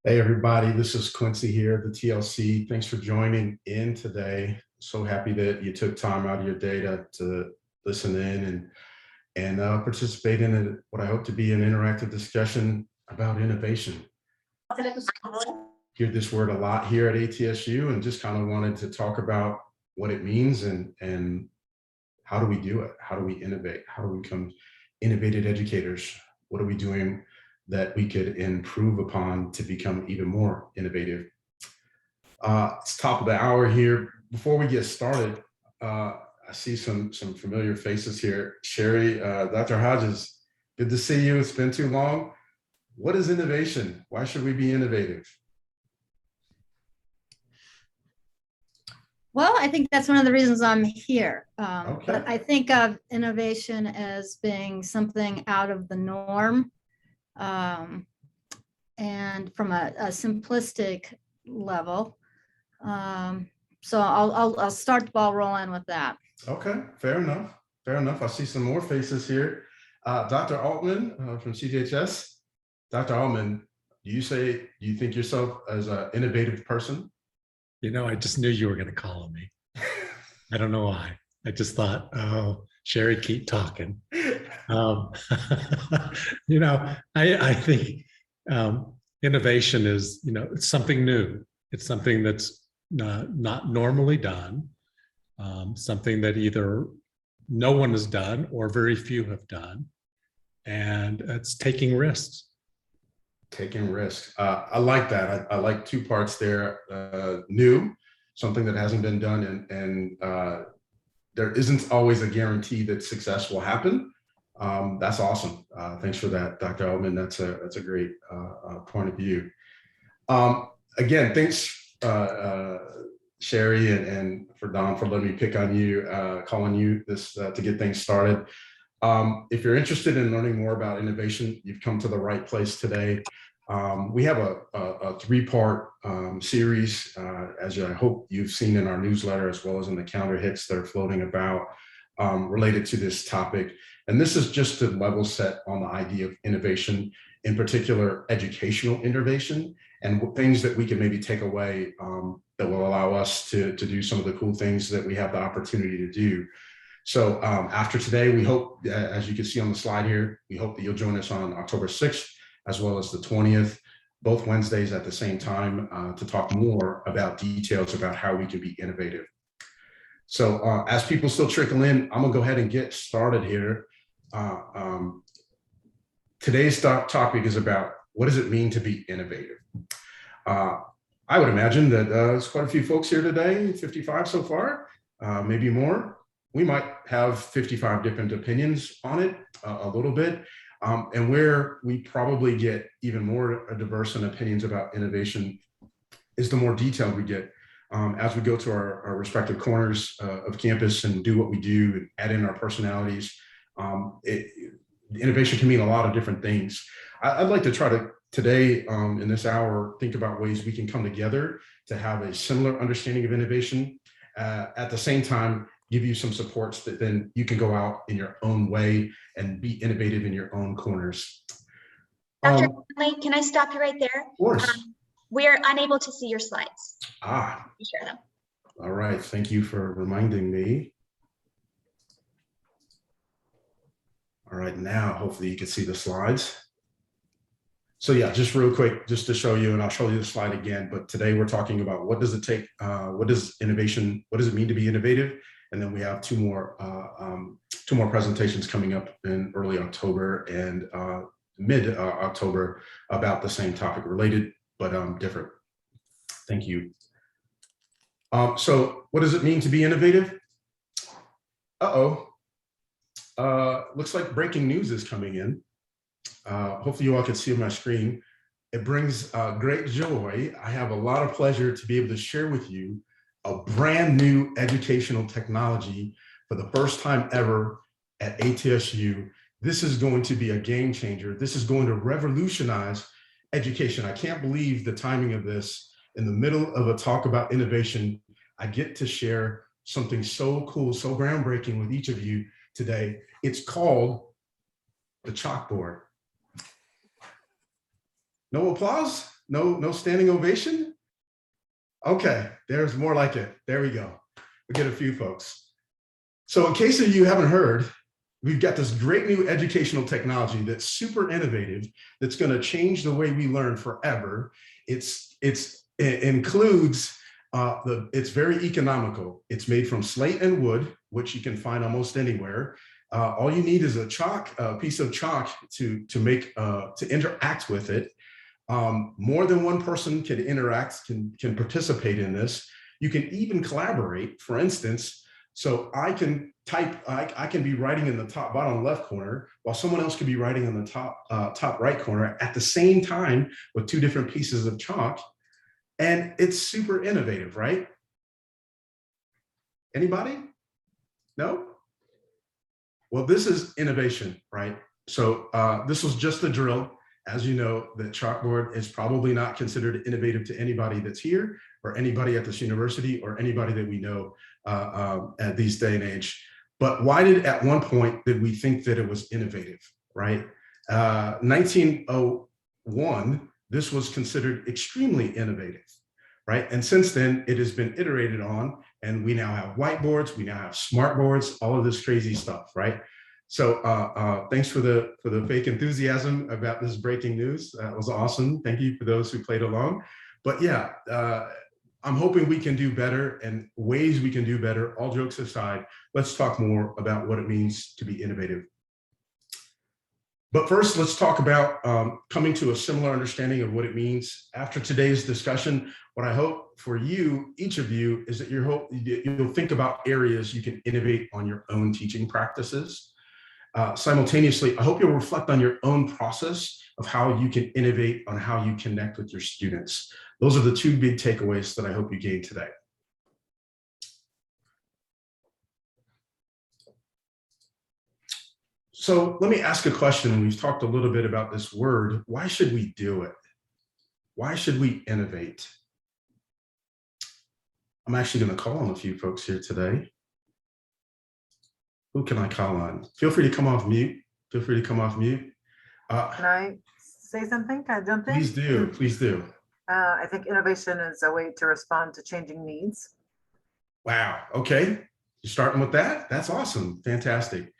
Hey, everybody, this is Quincy here, the TLC. Thanks for joining in today. So happy that you took time out of your day to listen in and participate in what I hope to be an interactive discussion about innovation. Hear this word a lot here at ATSU and just kind of wanted to talk about what it means and how do we do it? How do we innovate? How do we become innovative educators? What are we doing that we could improve upon to become even more innovative? It's top of the hour here. Before we get started, I see some familiar faces here. Sherry, Dr. Hodges, good to see you. It's been too long. What is innovation? Why should we be innovative? Well, I think that's one of the reasons I'm here. Okay. But I think of innovation as being something out of the norm, and from a simplistic level. So I'll start the ball rolling with that. Okay, fair enough. Fair enough. I see some more faces here. Dr. Altman from CGHS. Dr. Altman, do you think yourself as an innovative person? You know, I just knew you were going to call on me. I don't know why. I just thought, oh, Sherry, keep talking. You know, I think innovation is, it's something new. It's something that's not normally done, something that either no one has done or very few have done. And it's taking risks. Taking risks. I like that. I like two parts there. New, something that hasn't been done, and there isn't always a guarantee that success will happen. That's awesome. Thanks for that, Dr. Altman. That's a great point of view. Again, thanks, Sherry and for Don for letting me pick on you, calling you this to get things started. If you're interested in learning more about innovation, you've come to the right place today. We have a three-part series, as I hope you've seen in our newsletter, as well as in the calendar hits that are floating about related to this topic. And this is just to level set on the idea of innovation, in particular, educational innovation, and things that we can maybe take away that will allow us to do some of the cool things that we have the opportunity to do. So after today, we hope, as you can see on the slide here, we hope that you'll join us on October 6th, as well as the 20th, both Wednesdays at the same time, to talk more about details about how we can be innovative. So as people still trickle in, I'm gonna go ahead and get started here. Today's topic is about what does it mean to be innovative? I would imagine that there's quite a few folks here today, 55 so far, maybe more. We might have 55 different opinions on it, a little bit. And where we probably get even more diverse in opinions about innovation is the more detailed we get as we go to our respective corners of campus and do what we do and add in our personalities. Innovation can mean a lot of different things. I'd like to try to today in this hour, think about ways we can come together to have a similar understanding of innovation. At the same time, give you some supports that then you can go out in your own way and be innovative in your own corners. Dr. Conley, can I stop you right there? Of course. We're unable to see your slides. Share them. All right, thank you for reminding me. All right, now hopefully you can see the slides. So yeah, just real quick, just to show you, and I'll show you the slide again, but today we're talking about what does it take, what does innovation, what does it mean to be innovative? And then we have two more presentations coming up in early October and mid-October about the same topic, related, but different. Thank you. So what does it mean to be innovative? Looks like breaking news is coming in. Hopefully you all can see on my screen. It brings great joy. I have a lot of pleasure to be able to share with you a brand new educational technology for the first time ever at ATSU. This is going to be a game changer. This is going to revolutionize education. I can't believe the timing of this. In the middle of a talk about innovation, I get to share something so cool, so groundbreaking with each of you today. It's called the Chalkboard. No applause? No standing ovation? Okay, there's more like it. There we go. We get a few folks. So in case of you haven't heard, we've got this great new educational technology that's super innovative, that's going to change the way we learn forever. It includes, it's very economical. It's made from slate and wood, which you can find almost anywhere. All you need is a piece of chalk to interact with it. More than one person can interact, can participate in this. You can even collaborate. For instance, so I can type, I can be writing in the top bottom left corner while someone else could be writing in the top right corner at the same time with two different pieces of chalk. And it's super innovative, right? Anybody? No? Well, this is innovation, right? So this was just a drill. As you know, the Chalkboard is probably not considered innovative to anybody that's here or anybody at this university or anybody that we know at these day and age. But why at one point did we think that it was innovative, right? 1901, this was considered extremely innovative, right? And since then, it has been iterated on, and we now have whiteboards, we now have smart boards, all of this crazy stuff, right? So thanks for the fake enthusiasm about this breaking news. That was awesome. Thank you for those who played along. But yeah, I'm hoping we can do better, and ways we can do better. All jokes aside, let's talk more about what it means to be innovative. But first, let's talk about coming to a similar understanding of what it means. After today's discussion, what I hope for you, each of you, is that you'll think about areas you can innovate on your own teaching practices. Simultaneously, I hope you'll reflect on your own process of how you can innovate on how you connect with your students. Those are the two big takeaways that I hope you gain today. So let me ask a question. We've talked a little bit about this word. Why should we do it? Why should we innovate? I'm actually going to call on a few folks here today. Who can I call on? Feel free to come off mute. Feel free to come off mute. Can I say something? Can I jump in? Please do. Please do. I think innovation is a way to respond to changing needs. Wow. Okay. You're starting with that? That's awesome. Fantastic.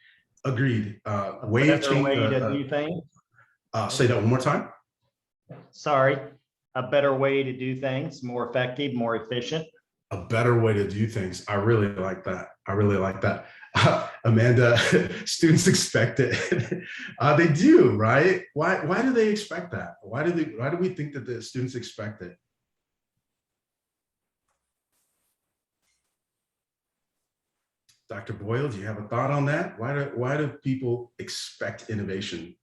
Agreed. Way to do things. Say that one more time. Sorry. A better way to do things, more effective, more efficient. A better way to do things. I really like that. I really like that. Amanda, students expect it. They do, right? Why do they expect that? Why do we think that the students expect it? Dr. Boyle, do you have a thought on that? Why do people expect innovation?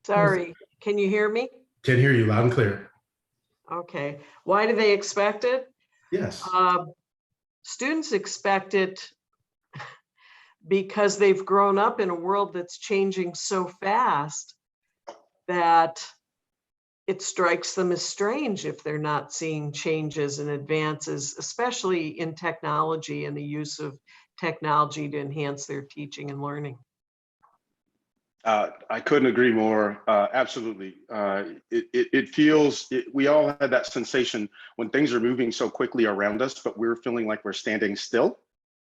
Sorry, can you hear me? Can hear you loud and clear. Okay, why do they expect it? Yes. Students expect it because they've grown up in a world that's changing so fast that it strikes them as strange if they're not seeing changes and advances, especially in technology and the use of technology to enhance their teaching and learning. I couldn't agree more. Absolutely. It feels, we all had that sensation when things are moving so quickly around us, but we're feeling like we're standing still,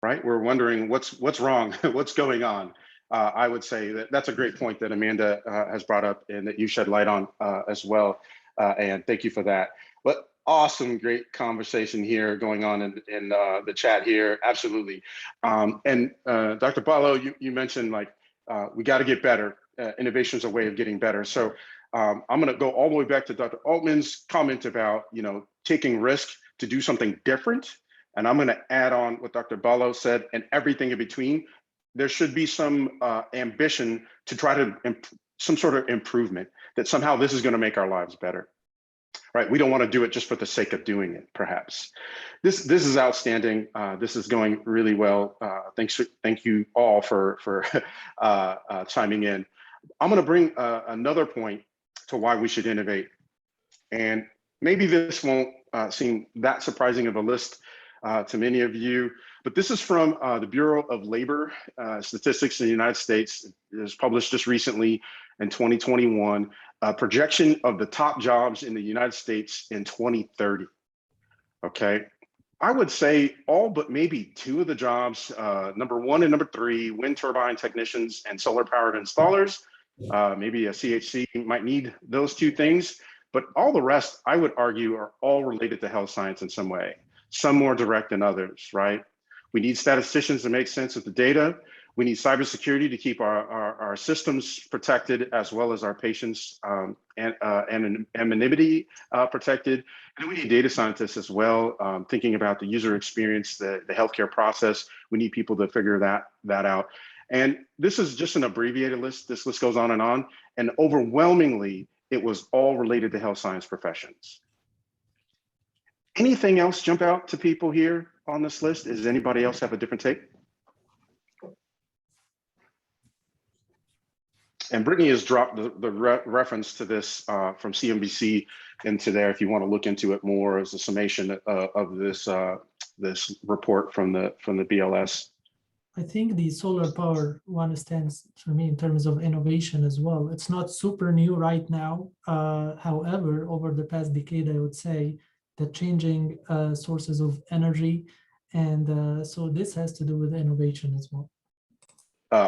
right? We're wondering what's wrong, what's going on. I would say that's a great point that Amanda has brought up and that you shed light on as well. And thank you for that. But awesome, great conversation here going on in the chat here. Absolutely. And Dr. Paulo, you mentioned like, we got to get better. Innovation is a way of getting better. So I'm going to go all the way back to Dr. Altman's comment about, taking risk to do something different. And I'm going to add on what Dr. Paulo said and everything in between. There should be some ambition to try to some sort of improvement that somehow this is going to make our lives better. Right? We don't want to do it just for the sake of doing it, perhaps. This is outstanding. This is going really well. Thank you all for chiming in. I'm going to bring another point to why we should innovate. And maybe this won't seem that surprising of a list to many of you, but this is from the Bureau of Labor Statistics in the United States. It was published just recently in 2021, a projection of the top jobs in the United States in 2030. Okay, I would say all but maybe two of the jobs, number 1 and number 3, wind turbine technicians and solar powered installers. Maybe a CHC might need those 2 things, but all the rest, I would argue, are all related to health science in some way, some more direct than others, right? We need statisticians to make sense of the data. We need cybersecurity to keep our systems protected, as well as our patients' anonymity protected. And we need data scientists as well, thinking about the user experience, the healthcare process. We need people to figure that out. And this is just an abbreviated list. This list goes on. And overwhelmingly, it was all related to health science professions. Anything else jump out to people here on this list? Does anybody else have a different take? And Brittany has dropped the reference to this from CNBC into there if you want to look into it more as a summation of this this report from the BLS. I think the solar power one stands for me in terms of innovation as well. It's not super new right now. However, over the past decade, I would say that changing sources of energy. And so this has to do with innovation as well.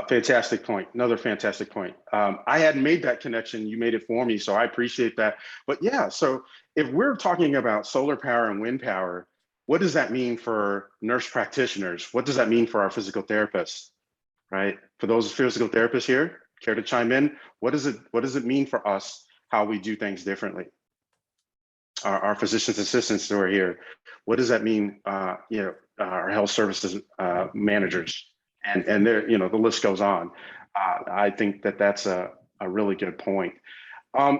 Fantastic point. Another fantastic point. I hadn't made that connection. You made it for me, so I appreciate that. But yeah, so if we're talking about solar power and wind power, what does that mean for nurse practitioners? What does that mean for our physical therapists, right? For those physical therapists here, care to chime in? What does it mean for us, how we do things differently? Our physician's assistants who are here, what does that mean? Our health services managers, and there, the list goes on. I think that's a really good point. And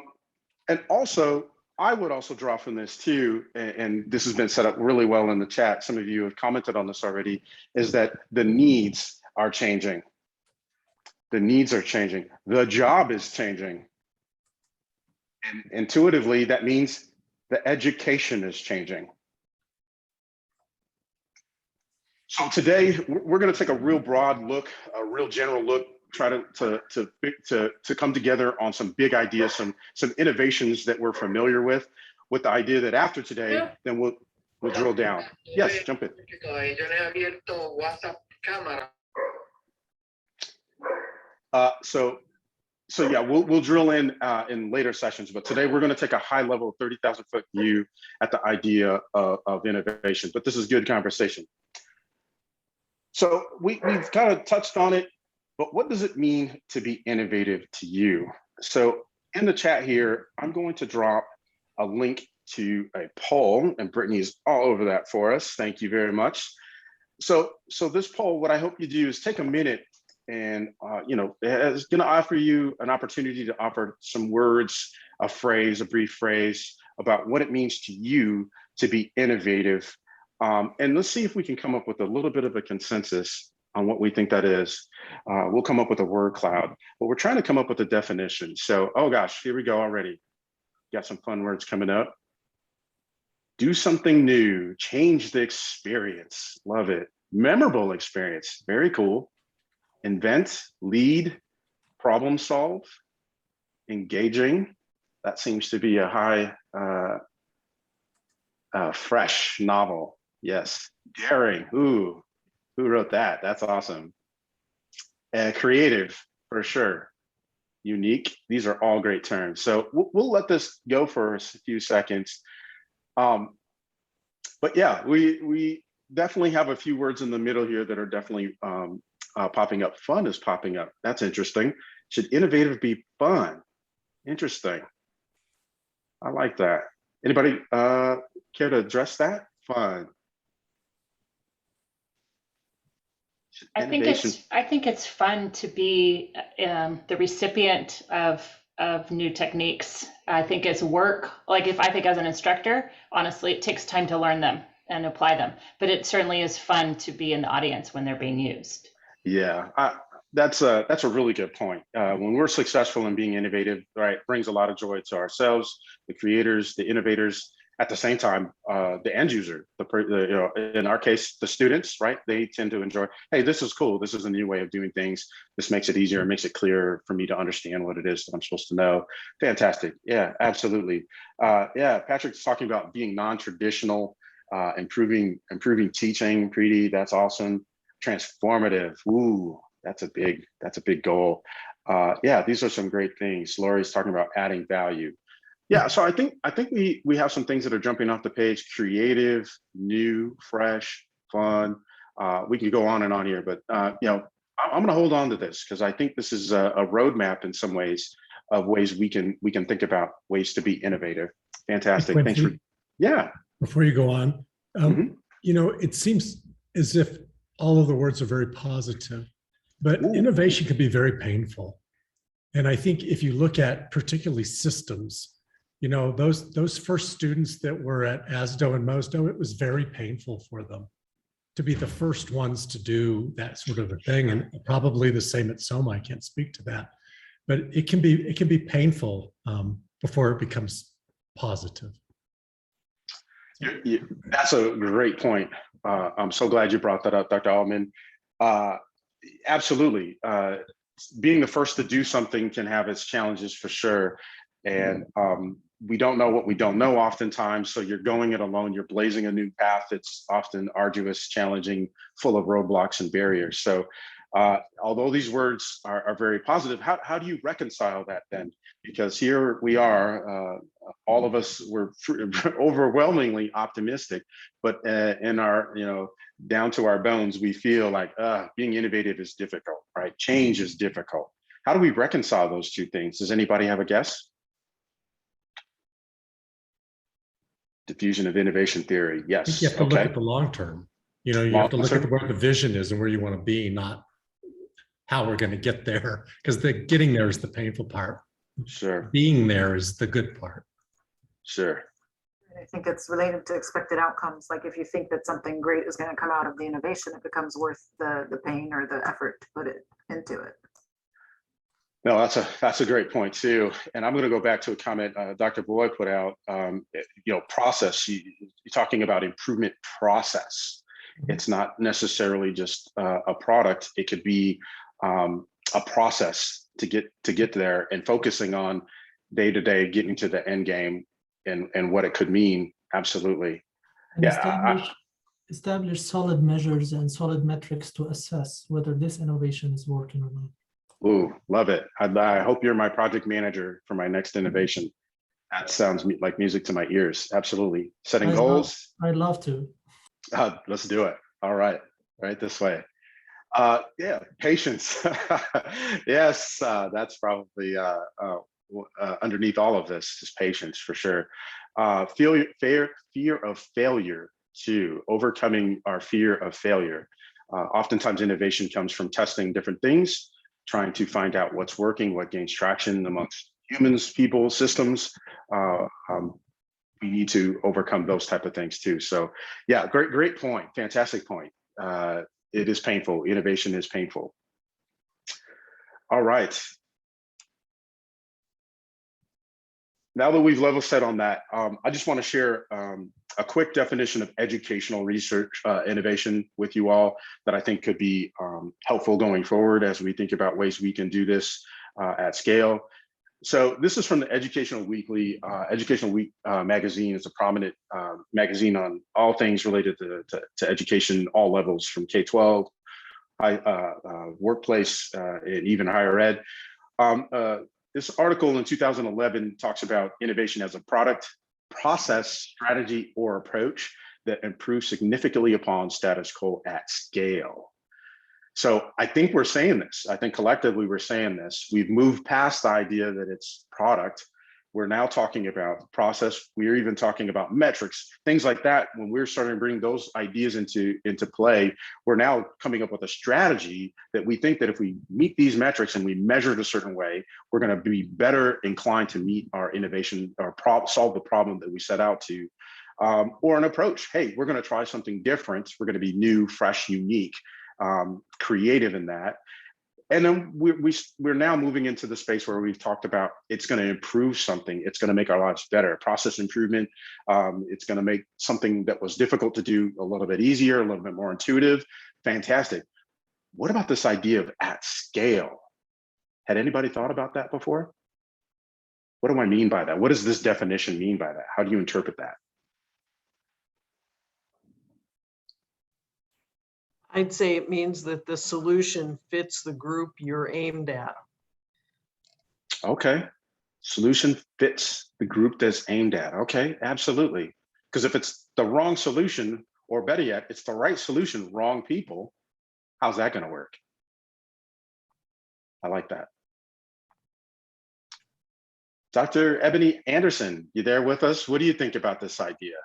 also, I would also draw from this too, and this has been set up really well in the chat. Some of you have commented on this already, is that the needs are changing. The needs are changing. The job is changing. And intuitively, that means the education is changing. So today, we're going to take a real broad look, a real general look, try to come together on some big ideas, some innovations that we're familiar with the idea that after today, then we'll drill down. Yes, jump in. So yeah, we'll drill in later sessions, but today we're going to take a high level 30,000-foot view at the idea of innovation. But this is good conversation. So we've kind of touched on it, but what does it mean to be innovative to you? So in the chat here, I'm going to drop a link to a poll, and Brittany is all over that for us. Thank you very much. So this poll, what I hope you do is take a minute and it's going to offer you an opportunity to offer some words, a phrase, a brief phrase about what it means to you to be innovative. And let's see if we can come up with a little bit of a consensus on what we think that is. We'll come up with a word cloud, but we're trying to come up with a definition. So, oh gosh, here we go already. Got some fun words coming up. Do something new, change the experience. Love it. Memorable experience, very cool. Invent, lead, problem solve, engaging. That seems to be a high, fresh novel. Yes, daring. Ooh, who wrote that? That's awesome. Creative, for sure. Unique. These are all great terms. So we'll let this go for a few seconds. But yeah, we definitely have a few words in the middle here that are definitely popping up. Fun is popping up. That's interesting. Should innovative be fun? Interesting. I like that. Anybody care to address that? Fun. I think it's fun to be the recipient of new techniques. I think as work, like if I think as an instructor, honestly, it takes time to learn them and apply them, but it certainly is fun to be in the audience when they're being used. Yeah, that's a really good point. When we're successful in being innovative, right, brings a lot of joy to ourselves, the creators, the innovators, at the same time, the end user, you know, in our case, the students, right? They tend to enjoy, hey, this is cool. This is a new way of doing things. This makes it easier. It makes it clearer for me to understand what it is that I'm supposed to know. Fantastic. Yeah, absolutely. Yeah, Patrick's talking about being non-traditional, improving teaching. Preeti, that's awesome. Transformative. Ooh, that's a big goal. Yeah, these are some great things. Lori's talking about adding value. Yeah, so I think we have some things that are jumping off the page: creative, new, fresh, fun. We can go on and on here, but you know, I'm going to hold on to this because I think this is a roadmap in some ways of ways we can think about ways to be innovative. Fantastic. Hey, Thanks for. Yeah. Before you go on, you know, it seems as if all of the words are very positive, but innovation can be very painful. And I think if you look at particularly systems, you know, those first students that were at ASDO and MOSDO, it was very painful for them to be the first ones to do that sort of a thing. And probably the same at SOMA. I can't speak to that, but it can be painful before it becomes positive. That's a great point. I'm so glad you brought that up, Dr. Altman. Absolutely. Being the first to do something can have its challenges for sure. And we don't know what we don't know oftentimes. So you're going it alone, you're blazing a new path. It's often arduous, challenging, full of roadblocks and barriers. So although these words are very positive, how do you reconcile that then? Because here we are, all of us were overwhelmingly optimistic, but in our, you know, down to our bones, we feel like being innovative is difficult, right? Change is difficult. How do we reconcile those two things? Does anybody have a guess? Diffusion of innovation theory. Yes. You have to look at the long term. You know, you have to look at where the vision is and where you want to be, not how we're going to get there, because the getting there is the painful part. Sure. Being there is the good part. Sure. I think it's related to expected outcomes. Like if you think that something great is going to come out of the innovation, it becomes worth the pain or the effort to put it into it. No, that's a great point too. And I'm going to go back to a comment Dr. Boy put out. You know, process. You're talking about improvement process. It's not necessarily just a product. It could be a process to get there, and focusing on day to day, getting to the end game, and what it could mean. Absolutely. And Yeah. establish solid measures and solid metrics to assess whether this innovation is working or not. Ooh, love it. I hope you're my project manager for my next innovation. That sounds like music to my ears. Absolutely. Setting goals. I'd love to. Let's do it. All right. Right this way. Yeah, patience. Yes, that's probably underneath all of this is patience for sure. Fear of failure too, overcoming our fear of failure. Oftentimes innovation comes from testing different things, trying to find out what's working, what gains traction amongst humans, people, systems. We need to overcome those type of things too. So yeah, great point. Fantastic point. It is painful. Innovation is painful. All right. Now that we've level set on that, I just want to share a quick definition of educational research innovation with you all that I think could be helpful going forward as we think about ways we can do this at scale. So this is from the Educational Weekly. Educational Week magazine is a prominent magazine on all things related to education, all levels from K-12, workplace, and even higher ed. This article in 2011 talks about innovation as a product, process, strategy, or approach that improves significantly upon status quo at scale. So I think we're saying this. I think collectively we're saying this. We've moved past the idea that it's product. We're now talking about process. We're even talking about metrics, things like that. When we're starting to bring those ideas into play, we're now coming up with a strategy that we think that if we meet these metrics and we measure it a certain way, we're going to be better inclined to meet our innovation or solve the problem that we set out to. Or an approach. Hey, we're going to try something different. We're going to be new, fresh, unique, creative in that. And then we're now moving into the space where we've talked about it's going to improve something. It's going to make our lives better. Process improvement. It's going to make something that was difficult to do a little bit easier, a little bit more intuitive. Fantastic. What about this idea of at scale? Had anybody thought about that before? What do I mean by that? What does this definition mean by that? How do you interpret that? I'd say it means that the solution fits the group you're aimed at. Okay. Solution fits the group that's aimed at. Okay, absolutely. Because if it's the wrong solution, or better yet, it's the right solution, wrong people, how's that going to work? I like that. Dr. Ebony Anderson, you there with us? What do you think about this idea?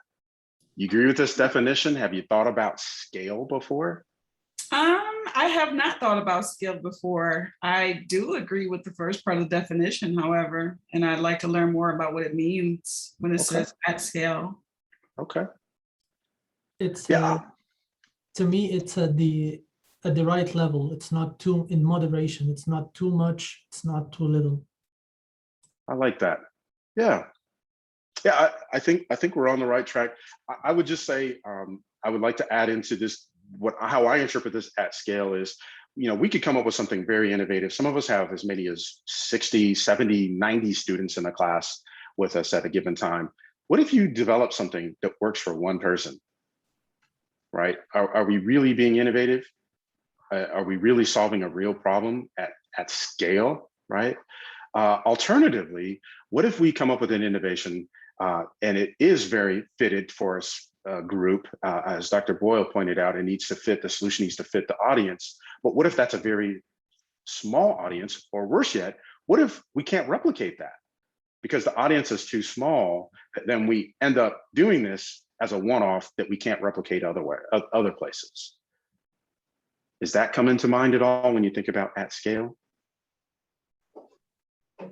You agree with this definition? Have you thought about scale before? I have not thought about scale before. I do agree with the first part of the definition, however, and I'd like to learn more about what it means when it says at scale. Okay. It's Yeah. To me, it's at the right level. It's not too in moderation. It's not too much. It's not too little. I like that. Yeah. Yeah, I think we're on the right track. I would just say I would like to add into this how I interpret this at scale is, we could come up with something very innovative. Some of us have as many as 60, 70, 90 students in the class with us at a given time. What if you develop something that works for one person, right? Are we really being innovative? Are we really solving a real problem at scale, right? Alternatively, what if we come up with an innovation and it is very fitted for a group, as Dr. Boyle pointed out, the solution needs to fit the audience. But what if that's a very small audience, or worse yet, what if we can't replicate that? Because the audience is too small, then we end up doing this as a one-off that we can't replicate other places. Does that come into mind at all when you think about at scale? I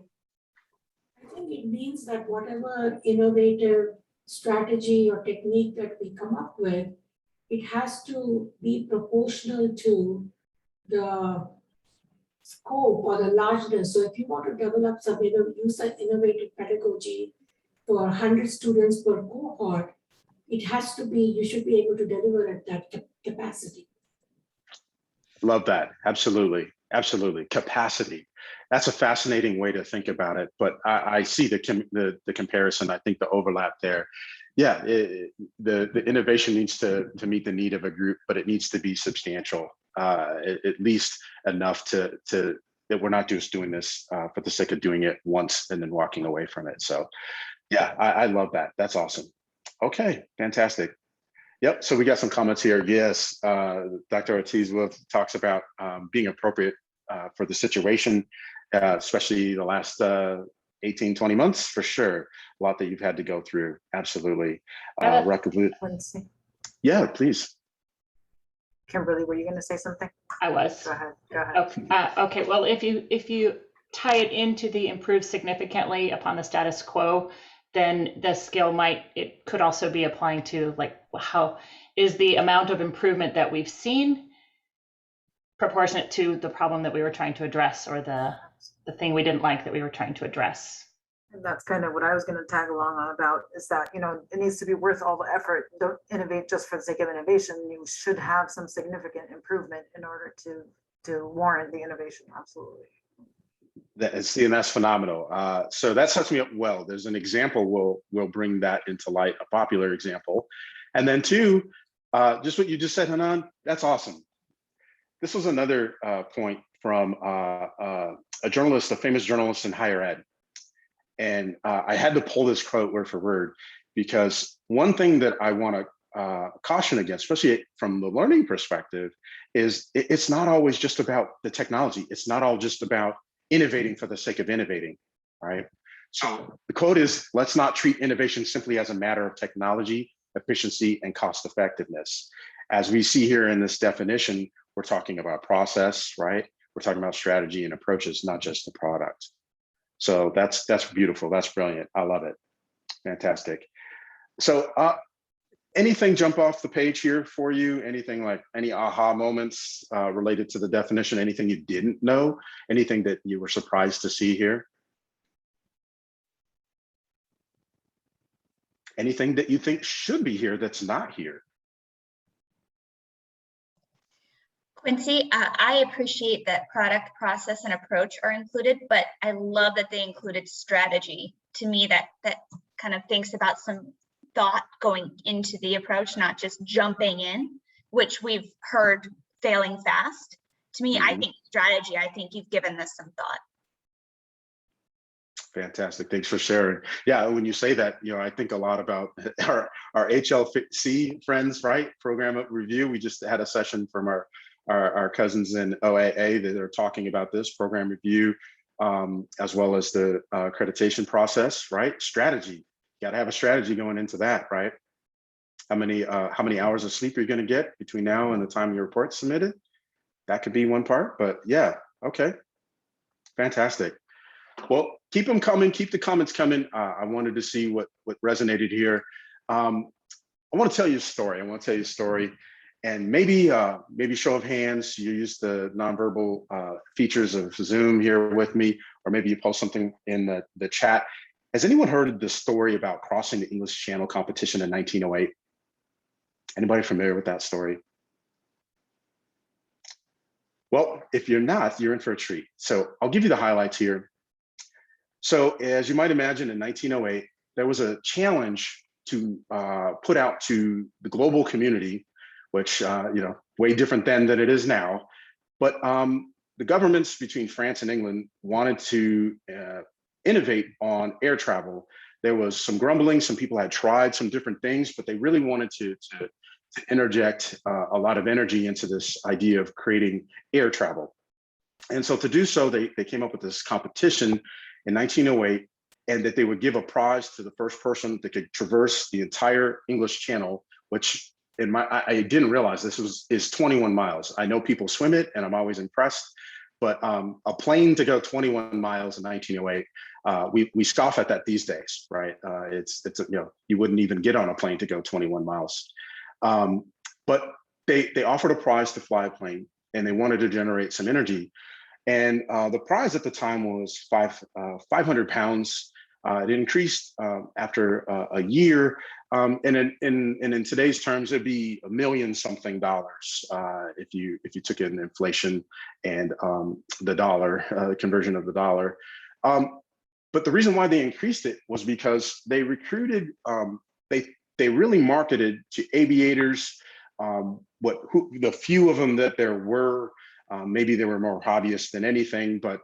think it means that whatever innovative strategy or technique that we come up with, it has to be proportional to the scope or the largeness. So if you want to develop some use an innovative pedagogy for 100 students per cohort, it has to be, you should be able to deliver at that capacity. Love that. Absolutely. Absolutely. Capacity. That's a fascinating way to think about it. But I see the comparison. I think the overlap there. Yeah, the innovation needs to meet the need of a group, but it needs to be substantial, at least enough to that we're not just doing this for the sake of doing it once and then walking away from it. So yeah, I love that. That's awesome. Okay, fantastic. Yep, so we got some comments here. Yes, Dr. Ortiz-Wolf talks about being appropriate for the situation, especially the last 18, 20 months, for sure. A lot that you've had to go through, absolutely. Yeah, please. Kimberly, were you going to say something? I was. Go ahead. Okay, well, if you tie it into the improve significantly upon the status quo, then the scale it could also be applying to, like, how is the amount of improvement that we've seen proportionate to the problem that we were trying to address, or the thing we didn't like that we were trying to address. And that's kind of what I was going to tag along on about, is that, it needs to be worth all the effort. Don't innovate just for the sake of innovation. You should have some significant improvement in order to warrant the innovation. Absolutely. And that's phenomenal. So that sets me up well. There's an example we'll bring that into light, a popular example. And then two, just what you just said, Hanan, that's awesome. This was another point from a journalist, a famous journalist in higher ed. And I had to pull this quote word for word, because one thing that I want to caution against, especially from the learning perspective, is it's not always just about the technology. It's not all just about innovating for the sake of innovating, right? So the quote is, let's not treat innovation simply as a matter of technology, efficiency, and cost effectiveness. As we see here in this definition, we're talking about process, right? We're talking about strategy and approaches, not just the product. So that's beautiful. That's brilliant. I love it. Fantastic. So Anything jump off the page here for you? Anything like any aha moments related to the definition? Anything you didn't know? Anything that you were surprised to see here? Anything that you think should be here that's not here? Quincy, I appreciate that product, process, and approach are included, but I love that they included strategy. To me, that kind of thinks about some thought going into the approach, not just jumping in, which we've heard failing fast. To me, I think strategy, I think you've given this some thought. Fantastic. Thanks for sharing. Yeah, when you say that, I think a lot about our HLC friends, right? Program review. We just had a session from our cousins in OAA that are talking about this program review, as well as the accreditation process, right? Strategy. You got to have a strategy going into that, right? How many hours of sleep are you going to get between now and the time your report's submitted? That could be one part, but yeah, okay. Fantastic. Well, keep them coming, keep the comments coming. I wanted to see what resonated here. I want to tell you a story. And maybe show of hands, you use the nonverbal features of Zoom here with me, or maybe you post something in the chat. Has anyone heard of the story about crossing the English Channel competition in 1908? Anybody familiar with that story? Well, if you're not, you're in for a treat. So I'll give you the highlights here. So as you might imagine, in 1908, there was a challenge to put out to the global community, which, way different then than it is now. But the governments between France and England wanted to innovate on air travel. There was some grumbling, some people had tried some different things, but they really wanted to interject a lot of energy into this idea of creating air travel. And so to do so, they came up with this competition in 1908, and that they would give a prize to the first person that could traverse the entire English Channel, which I didn't realize this is 21 miles. I know people swim it, and I'm always impressed, but a plane to go 21 miles in 1908, we scoff at that these days, right? It's you wouldn't even get on a plane to go 21 miles. But they offered a prize to fly a plane, and they wanted to generate some energy. And the prize at the time was 500 pounds. It increased after a year. And in today's terms, it'd be $1 million something if you took in inflation and the dollar, conversion of the dollar. But the reason why they increased it was because they recruited, they really marketed to aviators, the few of them that there were. Maybe they were more hobbyists than anything, but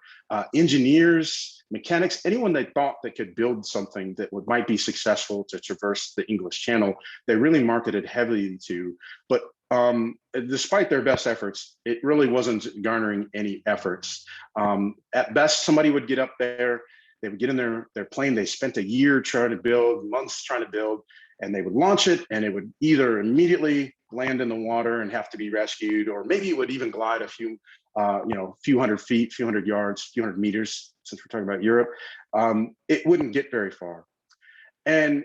engineers, mechanics, anyone they thought that could build something that might be successful to traverse the English Channel, they really marketed heavily to. But despite their best efforts, it really wasn't garnering any efforts. At best, somebody would get up there, they would get in their plane, they spent a year trying to build, months trying to build, and they would launch it, and it would either immediately land in the water and have to be rescued, or maybe it would even glide a few hundred feet, few hundred yards, few hundred meters, since we're talking about Europe. It wouldn't get very far. And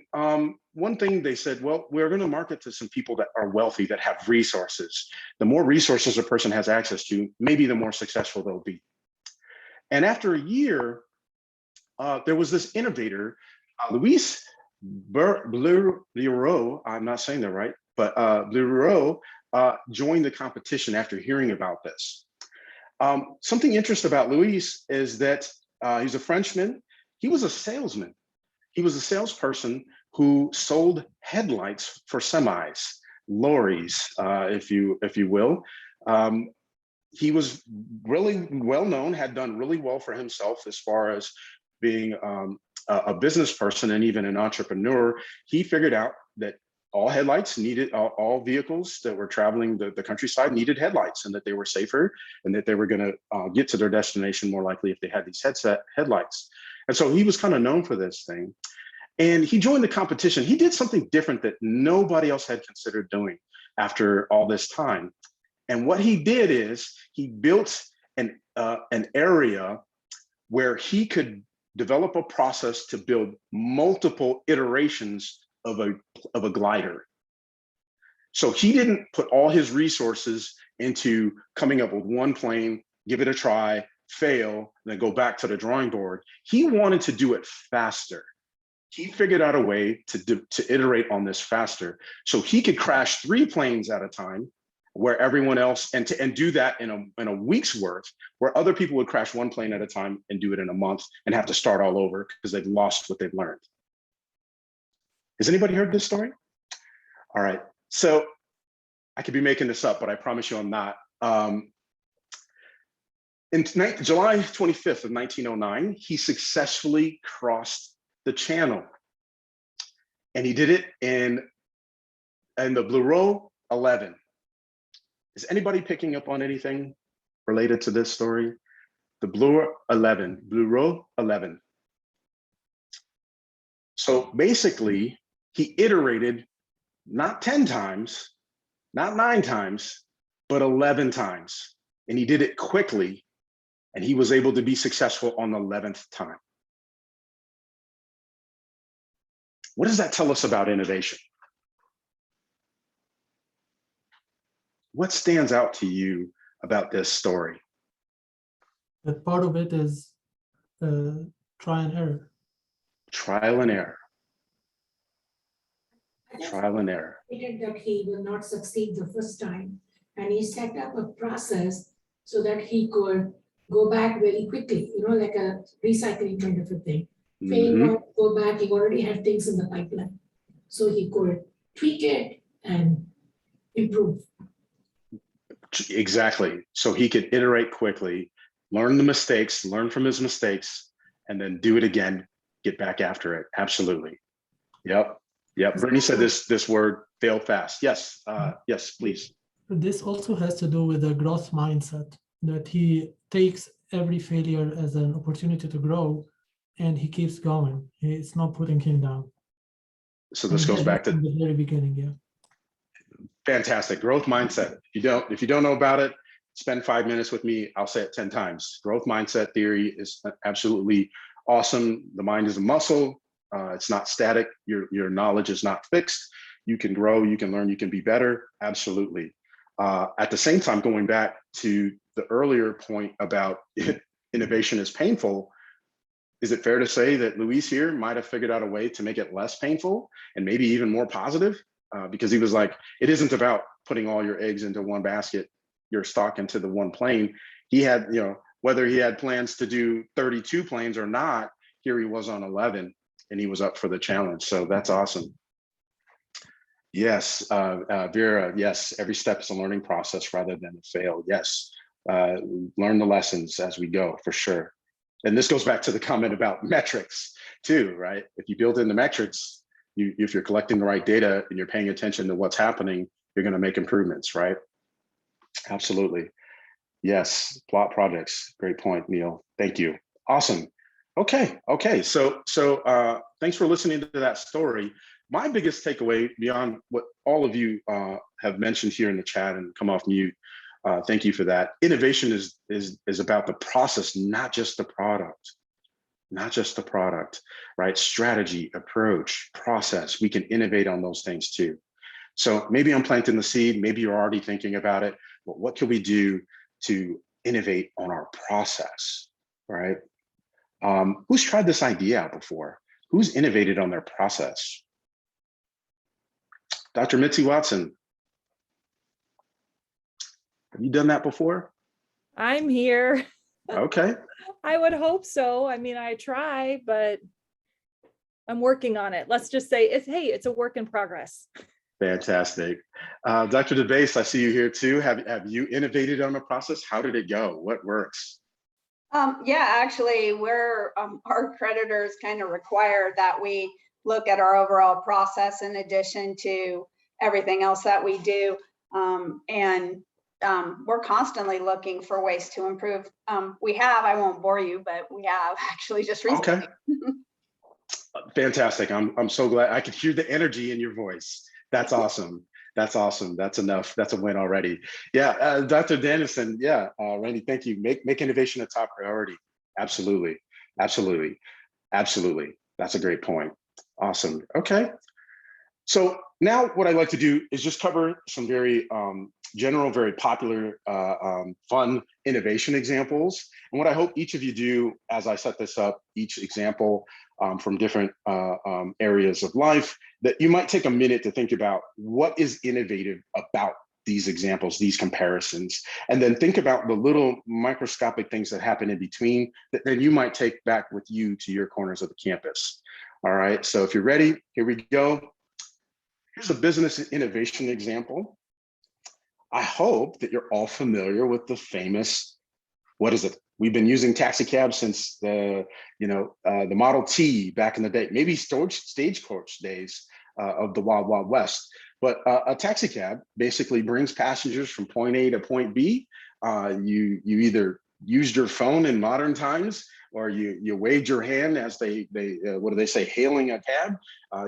one thing they said, well, we're going to market to some people that are wealthy, that have resources. The more resources a person has access to, maybe the more successful they'll be. And after a year, there was this innovator, Louis Bleureau, I'm not saying that right, but Bleureau joined the competition after hearing about this. Something interesting about Louis is that he's a Frenchman. He was a salesman. He was a salesperson who sold headlights for semis, lorries, if you will. He was really well known, had done really well for himself as far as being a business person and even an entrepreneur. He figured out that all headlights needed, all vehicles that were traveling the countryside needed headlights, and that they were safer, and that they were going to get to their destination more likely if they had these headlights. And so he was kind of known for this thing. And he joined the competition. He did something different that nobody else had considered doing after all this time. And what he did is he built an area where he could develop a process to build multiple iterations of a glider. So he didn't put all his resources into coming up with one plane, give it a try, fail, then go back to the drawing board. He wanted to do it faster. He figured out a way to iterate on this faster. So he could crash 3 planes at a time where everyone else, and do that in a week's worth, where other people would crash 1 plane at a time and do it in a month and have to start all over because they've lost what they've learned. Has anybody heard this story? All right. So I could be making this up, but I promise you I'm not. In July 25th of 1909, he successfully crossed the channel. And he did it in the Blériot 11. Is anybody picking up on anything related to this story? The Blériot 11. So basically, he iterated not 10 times, not 9 times, but 11 times. And he did it quickly, and he was able to be successful on the 11th time. What does that tell us about innovation? What stands out to you about this story? That part of it is try and error. Trial and error. Trial and error. That he will not succeed the first time, and he set up a process so that he could go back very quickly, like a recycling kind of a thing. Fail, go back, he already had things in the pipeline. So he could tweak it and improve. Exactly. So he could iterate quickly, learn the mistakes, learn from his mistakes, and then do it again, get back after it. Absolutely. Yep. Brittany said this word, fail fast. Yes. Yes, please. This also has to do with a growth mindset, that he takes every failure as an opportunity to grow, and he keeps going. It's not putting him down. So this goes back to the very beginning. Yeah. Fantastic. Growth mindset. If you don't know about it, spend 5 minutes with me. I'll say it 10 times. Growth mindset theory is absolutely awesome. The mind is a muscle. It's not static. Your knowledge is not fixed. You can grow, you can learn, you can be better. Absolutely. At the same time, going back to the earlier point about innovation is painful, is it fair to say that Luis here might have figured out a way to make it less painful and maybe even more positive? Because he was like, it isn't about putting all your eggs into one basket, your stock into the one plane. He had, whether he had plans to do 32 planes or not, here he was on 11 and he was up for the challenge. So that's awesome. Yes, Vera, yes, every step is a learning process rather than a fail. Yes, learn the lessons as we go, for sure. And this goes back to the comment about metrics too, right? If you build in the metrics, if you're collecting the right data and you're paying attention to what's happening, you're going to make improvements, right? Absolutely. Yes, plot projects. Great point, Neil. Thank you. Awesome. Okay. So thanks for listening to that story. My biggest takeaway, beyond what all of you have mentioned here in the chat and come off mute, thank you for that. Innovation is about the process, not just the product. Not just the product, right? Strategy, approach, process. We can innovate on those things too. So maybe I'm planting the seed. Maybe you're already thinking about it. But what can we do to innovate on our process, right? Who's tried this idea out before? Who's innovated on their process? Dr. Mitzi Watson, have you done that before? I'm here. Okay. I would hope so. I mean, I try, but I'm working on it. Let's just say it's a work in progress. Fantastic. Dr. DeBase, I see you here too. Have you innovated on the process? How did it go? What works? Yeah, actually, our creditors kind of require that we look at our overall process in addition to everything else that we do. We're constantly looking for ways to improve. I won't bore you, but we have actually just recently. Okay. Fantastic. I'm so glad. I could hear the energy in your voice. That's awesome. That's awesome. That's enough. That's a win already. Yeah, Dr. Dennison. Yeah, Randy, thank you. Make innovation a top priority. Absolutely. That's a great point. Awesome. Okay. So now what I'd like to do is just cover some very general, very popular, fun innovation examples. And what I hope each of you do as I set this up, each example from different areas of life, that you might take a minute to think about what is innovative about these examples, these comparisons, and then think about the little microscopic things that happen in between that then you might take back with you to your corners of the campus. All right, so if you're ready, here we go. Here's a business innovation example. I hope that you're all familiar with the famous, what is it? We've been using taxi cabs since the Model T back in the day, maybe stagecoach days of the Wild Wild West. But a taxi cab basically brings passengers from point A to point B. You either used your phone in modern times, or you waved your hand as they what do they say, hailing a cab.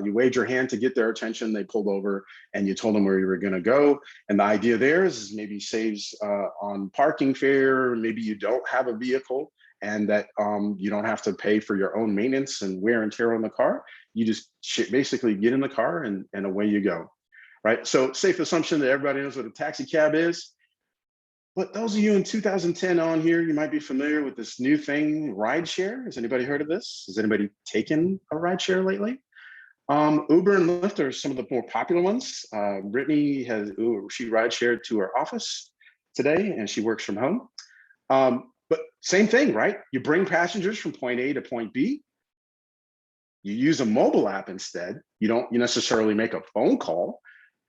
You waved your hand to get their attention. They pulled over and you told them where you were going to go. And the idea there is maybe saves on parking fare. Maybe you don't have a vehicle and that you don't have to pay for your own maintenance and wear and tear on the car. You just basically get in the car and away you go, right? So safe assumption that everybody knows what a taxi cab is. But those of you in 2010 on here, you might be familiar with this new thing, rideshare. Has anybody heard of this? Has anybody taken a rideshare lately? Uber and Lyft are some of the more popular ones. Brittany she rideshared to her office today and she works from home. But same thing, right? You bring passengers from point A to point B. You use a mobile app instead. You don't necessarily make a phone call.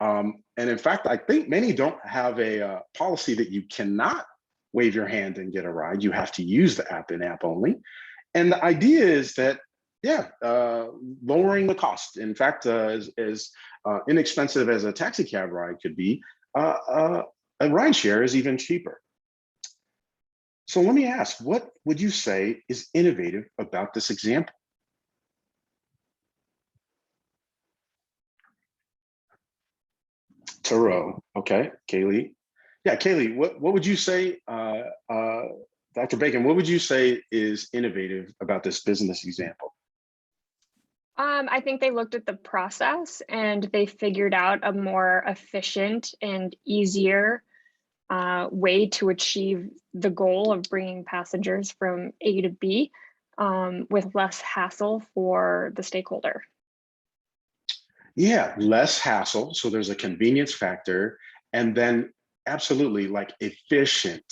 And in fact, I think many don't have a policy that you cannot wave your hand and get a ride. You have to use the app in app only. And the idea is that, lowering the cost. In fact, as inexpensive as a taxi cab ride could be, a ride share is even cheaper. So let me ask, what would you say is innovative about this example? Turo, okay, Kaylee. Yeah, Kaylee, what would you say, Dr. Bacon, what would you say is innovative about this business example? I think they looked at the process and they figured out a more efficient and easier way to achieve the goal of bringing passengers from A to B with less hassle for the stakeholder. Yeah, less hassle. So there's a convenience factor, and then absolutely like efficient,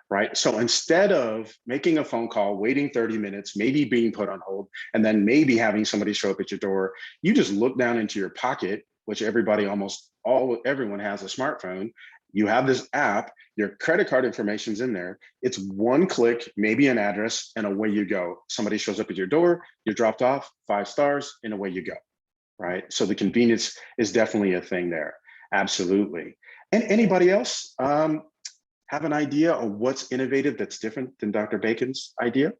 right? So instead of making a phone call, waiting 30 minutes, maybe being put on hold, and then maybe having somebody show up at your door, you just look down into your pocket, which everyone has a smartphone. You have this app, your credit card information's in there. It's one click, maybe an address, and away you go. Somebody shows up at your door, you're dropped off, 5 stars, and away you go. Right? So the convenience is definitely a thing there. Absolutely. And anybody else have an idea of what's innovative that's different than Dr. Bacon's idea?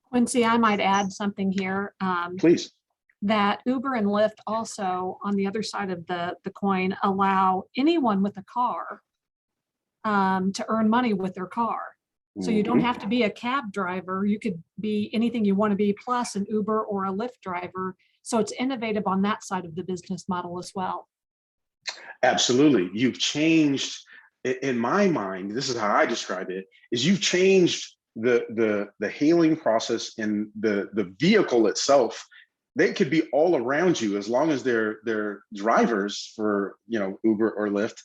Quincy, I might add something here. Please. That Uber and Lyft also, on the other side of the coin, allow anyone with a car to earn money with their car. So you don't have to be a cab driver. You could be anything you want to be, plus an Uber or a Lyft driver. So it's innovative on that side of the business model as well. Absolutely. You've changed, in my mind, this is how I describe it, is you've changed the hailing process in the vehicle itself. They could be all around you as long as they're drivers for Uber or Lyft.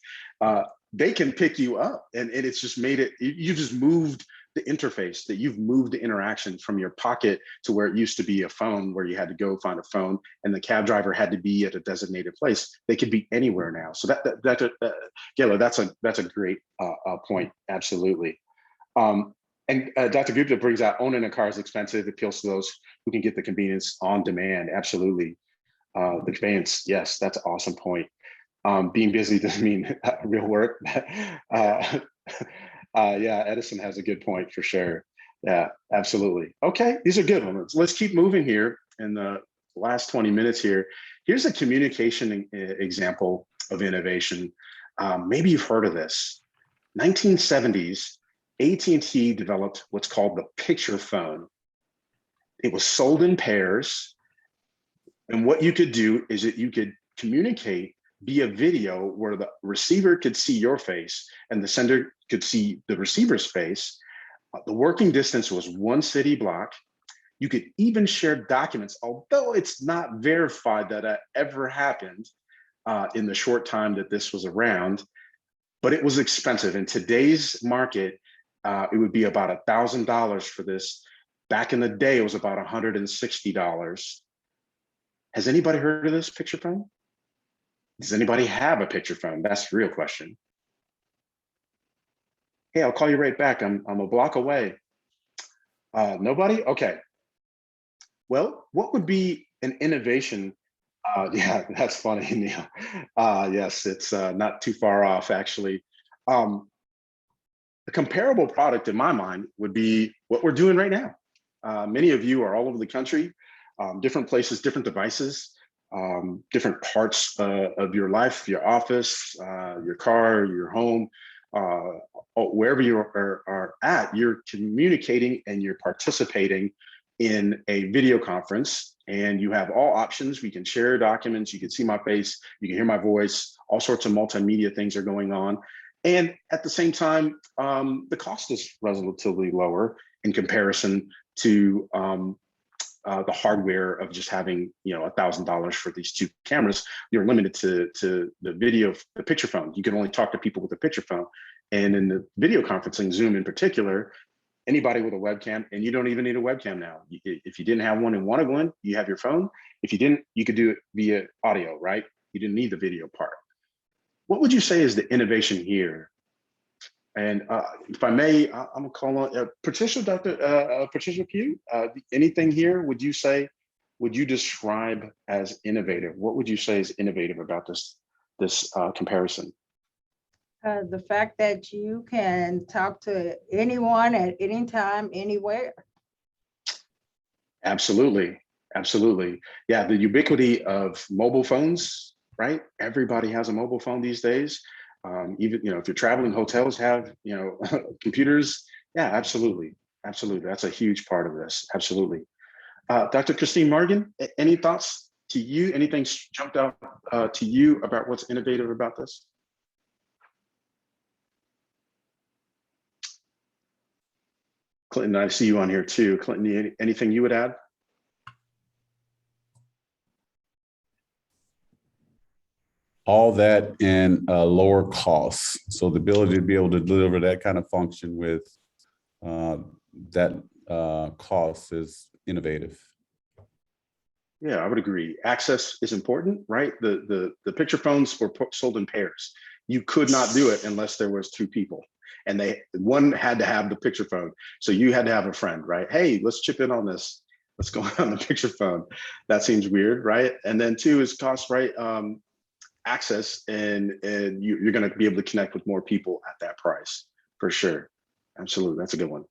They can pick you up, and it's just made it, you just moved the interface, that you've moved the interaction from your pocket to where it used to be a phone, where you had to go find a phone and the cab driver had to be at a designated place. They could be anywhere now. So Gayla, that's a great point. Absolutely. And Dr. Gupta brings out owning a car is expensive. It appeals to those who can get the convenience on demand. Absolutely. The conveyance, yes, that's an awesome point. Being busy doesn't mean real work. Yeah, Edison has a good point for sure. Yeah, absolutely. Okay, these are good ones. Let's keep moving here in the last 20 minutes here. Here's a communication example of innovation. Maybe you've heard of this. 1970s, AT&T developed what's called the picture phone. It was sold in pairs. And what you could do is that you could communicate via video where the receiver could see your face and the sender could see the receiver's face. The working distance was 1 city block. You could even share documents, although it's not verified that that ever happened in the short time that this was around, but it was expensive. In today's market, it would be about $1,000 for this. Back in the day, it was about $160. Has anybody heard of this picture phone? Does anybody have a picture phone? That's the real question. Hey, I'll call you right back. I'm a block away. Nobody? Okay. Well, what would be an innovation? Yeah, that's funny, Neil. Yes, it's not too far off, actually. A comparable product in my mind would be what we're doing right now. Many of you are all over the country, different places, different devices, different parts of your life, your office, your car, your home, wherever you are at, you're communicating and you're participating in a video conference, and you have all options. We can share documents, you can see my face, you can hear my voice, all sorts of multimedia things are going on. And at the same time, the cost is relatively lower in comparison to the hardware of just having, you know, $1,000 for these 2 cameras. You're limited to the video, the picture phone. You can only talk to people with a picture phone. And in the video conferencing, Zoom in particular, anybody with a webcam, and you don't even need a webcam now. If you didn't have one and wanted one, you have your phone. If you didn't, you could do it via audio, right? You didn't need the video part. What would you say is the innovation here? And if I may, I'm gonna call on Patricia, Patricia Pugh. Anything here would you say, would you describe as innovative? What would you say is innovative about this comparison? The fact that you can talk to anyone at any time, anywhere. Absolutely, absolutely. Yeah, the ubiquity of mobile phones, right? Everybody has a mobile phone these days. Even, you know, if you're traveling, hotels have, you know, computers. Yeah, absolutely, absolutely. That's a huge part of this. Absolutely. Dr. Christine Morgan, any thoughts to you? Anything jumped out to you about what's innovative about this? Clinton, I see you on here too. Clinton, anything you would add? All that and lower costs. So the ability to be able to deliver that kind of function with that cost is innovative. Yeah, I would agree. Access is important, right? The picture phones were sold in pairs. You could not do it unless there was 2 people. And one had to have the picture phone. So you had to have a friend, right? Hey, let's chip in on this. Let's go on the picture phone. That seems weird, right? And then 2 is cost, right? Access, and you're going to be able to connect with more people at that price, for sure. Absolutely, that's a good one.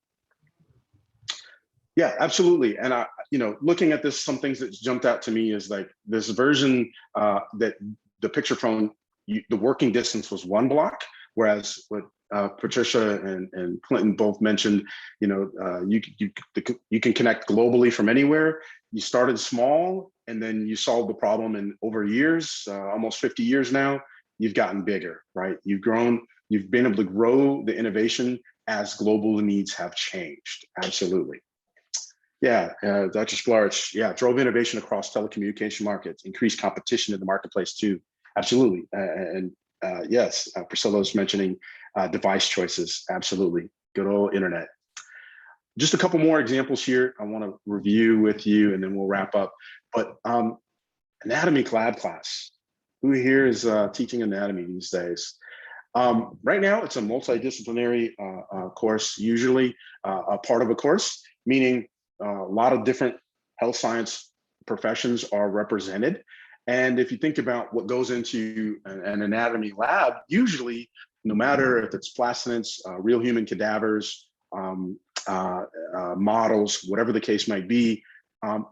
Yeah, absolutely. And you know, looking at this, some things that jumped out to me is like this version that the picture phone, the working distance was 1 block, whereas what Patricia and Clinton both mentioned, you know, you can connect globally from anywhere. You started small and then you solved the problem, and over years, almost 50 years now, you've gotten bigger, right? You've grown, you've been able to grow the innovation as global needs have changed. Absolutely. Yeah, Dr. Sklarich, yeah, drove innovation across telecommunication markets, increased competition in the marketplace too. Absolutely. And yes, Priscilla was mentioning device choices. Absolutely. Good old internet. Just a couple more examples here I want to review with you, and then we'll wrap up. But anatomy lab class. Who here is teaching anatomy these days? Right now, it's a multidisciplinary course, usually a part of a course, meaning a lot of different health science professions are represented. And if you think about what goes into an anatomy lab, usually, no matter if it's plastinants, real human cadavers, models, whatever the case might be,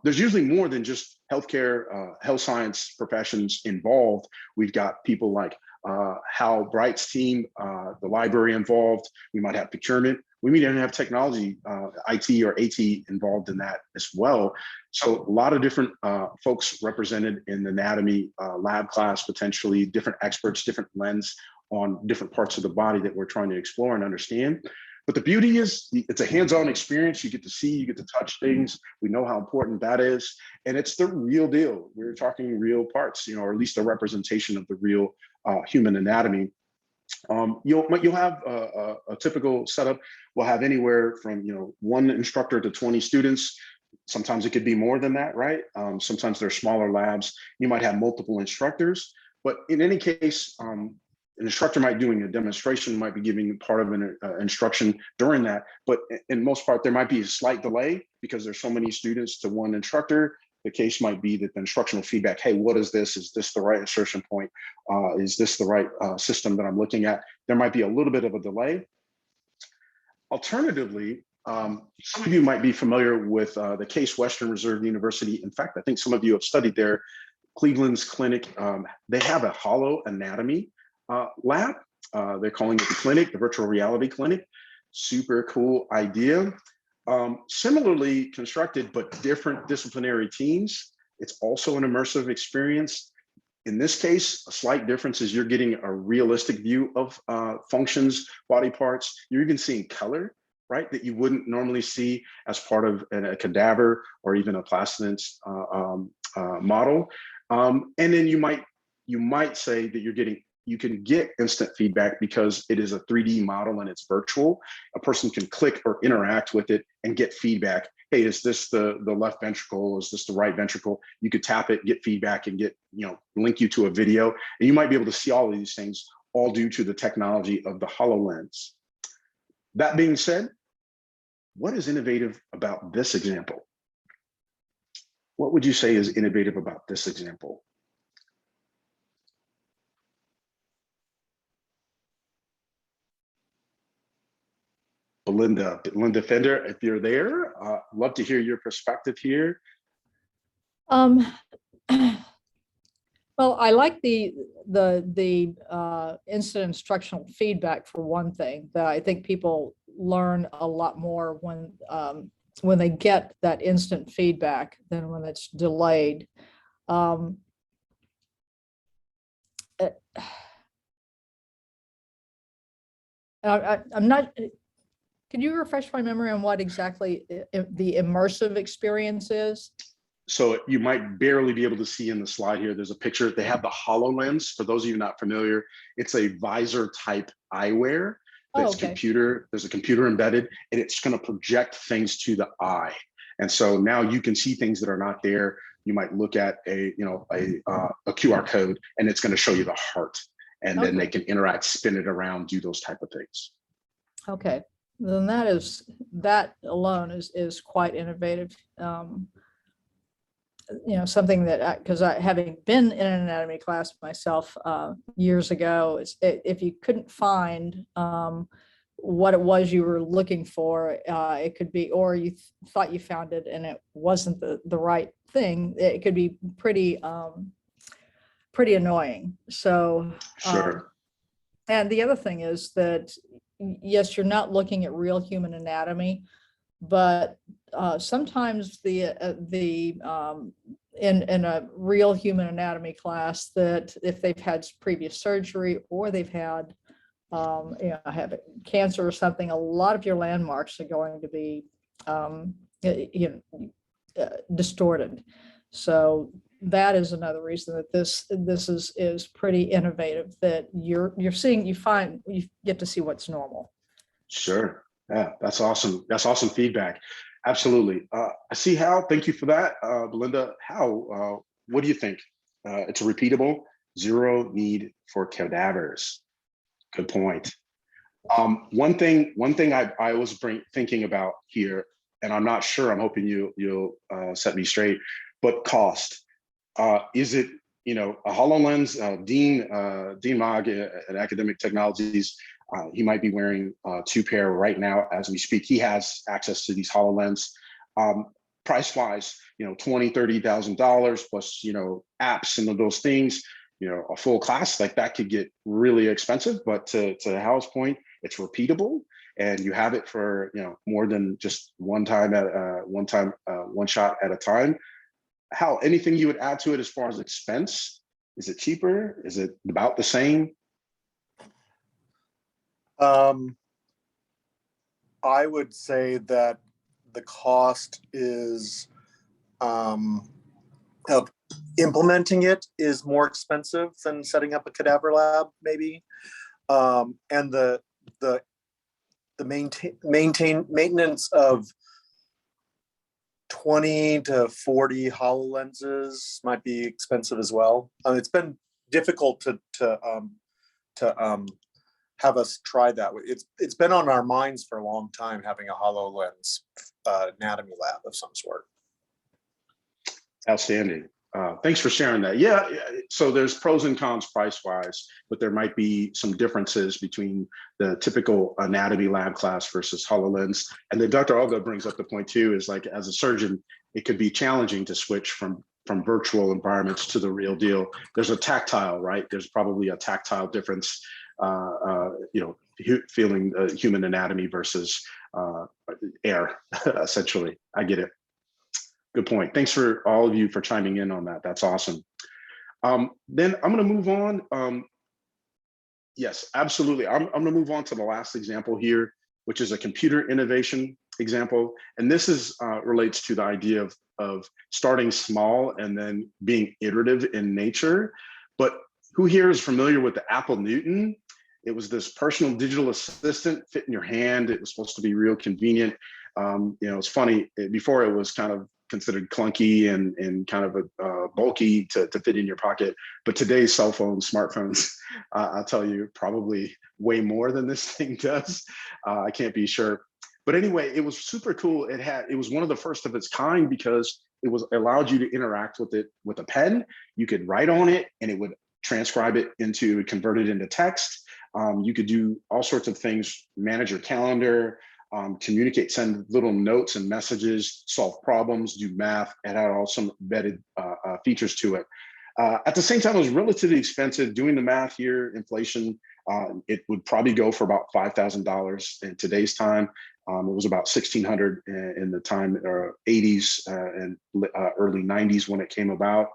there's usually more than just healthcare, health science professions involved. We've got people like Hal Bright's team, the library involved. We might have procurement. We may even have technology, IT or AT involved in that as well. So a lot of different folks represented in the anatomy lab class, potentially different experts, different lens on different parts of the body that we're trying to explore and understand. But the beauty is it's a hands-on experience. You get to see, you get to touch things. We know how important that is. And it's the real deal. We're talking real parts, or at least a representation of the real human anatomy. You'll have a typical setup. We'll have anywhere from, one instructor to 20 students. Sometimes it could be more than that, right? Sometimes they're smaller labs. You might have multiple instructors, but in any case, an instructor might be doing a demonstration, might be giving part of an instruction during that, but in most part, there might be a slight delay because there's so many students to one instructor. The case might be that the instructional feedback, hey, what is this? Is this the right insertion point? Is this the right system that I'm looking at? There might be a little bit of a delay. Alternatively, some of you might be familiar with the Case Western Reserve University. In fact, I think some of you have studied there. Cleveland's clinic, they have a hollow anatomy lab. They're calling it the clinic, the virtual reality clinic. Super cool idea. Similarly constructed, but different disciplinary teams. It's also an immersive experience. In this case, a slight difference is you're getting a realistic view of functions, body parts. You're even seeing color, right? That you wouldn't normally see as part of a cadaver or even a plastinance model. And then you might say that you can get instant feedback because it is a 3D model and it's virtual. A person can click or interact with it and get feedback. Hey, is this the left ventricle? Is this the right ventricle? You could tap it, get feedback, and link you to a video. And you might be able to see all of these things, all due to the technology of the HoloLens. That being said, what is innovative about this example? What would you say is innovative about this example? Belinda Fender, if you're there, love to hear your perspective here. Well, I like the instant instructional feedback for one thing. That I think people learn a lot more when they get that instant feedback than when it's delayed. I'm not. Can you refresh my memory on what exactly the immersive experience is? So you might barely be able to see in the slide here. There's a picture. They have the HoloLens. For those of you not familiar, it's a visor type eyewear. There's there's a computer embedded, and it's going to project things to the eye. And so now you can see things that are not there. You might look at a QR code, and it's going to show you the heart, and then they can interact, spin it around, do those type of things. Okay. Then that alone is quite innovative. Something that, because having been in an anatomy class myself years ago, if you couldn't find what it was you were looking for, it could be, or you thought you found it and it wasn't the right thing, it could be pretty annoying. So sure. And the other thing is that, yes, you're not looking at real human anatomy, but sometimes in a real human anatomy class, that if they've had previous surgery or they've had have cancer or something, a lot of your landmarks are going to be distorted. So that is another reason that this is pretty innovative, that you get to see what's normal. Sure. Yeah, that's awesome. That's awesome feedback. Absolutely. I see Hal. Thank you for that. Belinda, Hal, what do you think? It's repeatable, zero need for cadavers. Good point. One thing I was thinking about here, and I'm not sure, I'm hoping you'll set me straight, but cost. Is it, a HoloLens, Dean Mogg at Academic Technologies, he might be wearing 2 pair right now as we speak. He has access to these HoloLens. Price-wise, $20,000, $30,000 plus, apps and those things, a full class like that could get really expensive, but to Hal's point, it's repeatable. and you have it for, you know, more than just one shot at a time. Hal, anything you would add to it as far as expense? Is it cheaper? Is it about the same? I would say that the cost is of implementing it is more expensive than setting up a cadaver lab, maybe. And the maintenance of 20 to 40 HoloLenses might be expensive as well. It's been difficult to have us try that. It's been on our minds for a long time, having a HoloLens anatomy lab of some sort. Outstanding. Thanks for sharing that. Yeah, so there's pros and cons price-wise, but there might be some differences between the typical anatomy lab class versus HoloLens. And then Dr. Olga brings up the point too, is like, as a surgeon, it could be challenging to switch from virtual environments to the real deal. There's a tactile, right? There's probably a tactile difference, feeling human anatomy versus air, essentially. I get it. Good point. Thanks for all of you for chiming in on that. That's awesome. Then I'm going to move on. Yes, absolutely. I'm going to move on to the last example here, which is a computer innovation example. And this is relates to the idea of starting small and then being iterative in nature. But who here is familiar with the Apple Newton? It was this personal digital assistant fit in your hand. It was supposed to be real convenient. It's funny, before it was kind of considered clunky and kind of bulky to fit in your pocket. But today's cell phones, smartphones, I'll tell you, probably way more than this thing does. I can't be sure. But anyway, it was super cool. It was one of the first of its kind because it allowed you to interact with it with a pen. You could write on it and it would convert it into text. You could do all sorts of things, manage your calendar, communicate, send little notes and messages, solve problems, do math, and had all some embedded features to it. At the same time, it was relatively expensive. Doing the math here, inflation, it would probably go for about $5,000 in today's time. It was about $1,600 in the time 80s and early 90s when it came about.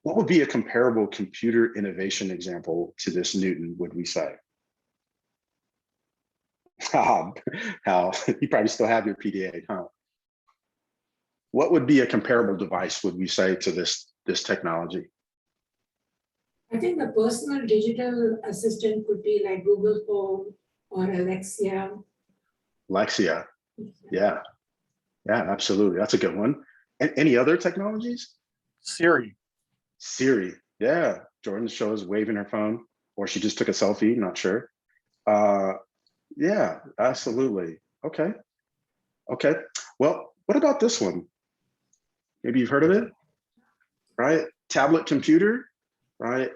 What would be a comparable computer innovation example to this Newton, would we say? Hal, you probably still have your PDA, huh? What would be a comparable device, would we say, to this technology? I think the personal digital assistant could be like Google Home or Alexa. Alexia, yeah, absolutely. That's a good one. And any other technologies? Siri, yeah. Jordan shows waving her phone, or she just took a selfie, not sure. Yeah, absolutely. Okay. Well, what about this one? Maybe you've heard of it, right? Tablet computer, right?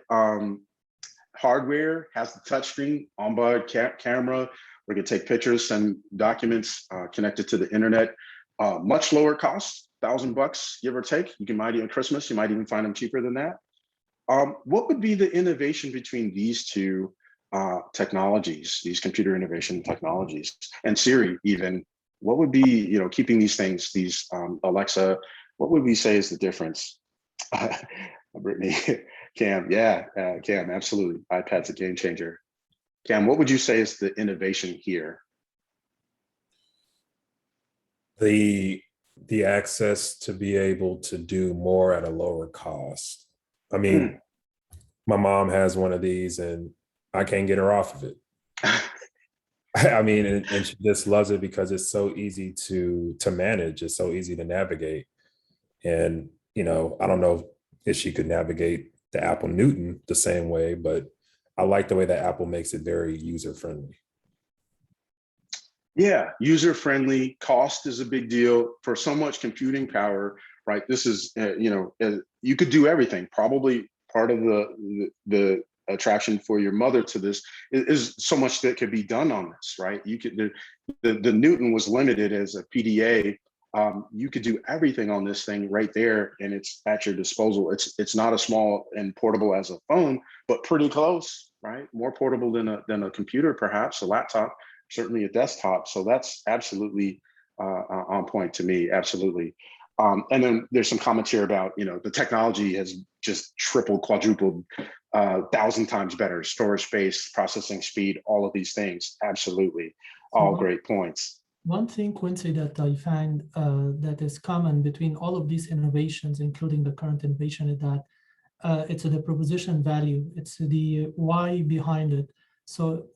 Hardware, has the touchscreen, onboard camera. We can take pictures, send documents, connected to the internet. Much lower cost, $1,000, give or take. Might even Christmas, you might even find them cheaper than that. What would be the innovation between these two technologies, these computer innovation technologies, and Siri even? What would be, keeping these things, these Alexa, what would we say is the difference? Brittany, Cam, Cam, absolutely. iPad's a game changer. Cam, what would you say is the innovation here? The access to be able to do more at a lower cost. I mean, my mom has one of these and I can't get her off of it. I mean, and she just loves it because it's so easy to manage. It's so easy to navigate. And, I don't know if she could navigate the Apple Newton the same way, but I like the way that Apple makes it very user-friendly. Yeah, user-friendly. Cost is a big deal for so much computing power, right? This is, you could do everything. Probably part of the attraction for your mother to this is so much that could be done on this, right? You could, the Newton was limited as a PDA. You could do everything on this thing right there, and it's at your disposal. It's not as small and portable as a phone, but pretty close, right? More portable than a computer, perhaps a laptop. certainly a desktop. So that's absolutely on point to me, absolutely. And then there's some comments here about, the technology has just tripled, quadrupled, 1,000 times better, storage space, processing speed, all of these things. Absolutely. All great points. One thing, Quincy, that I find that is common between all of these innovations, including the current innovation, is that it's the proposition value. It's the why behind it. So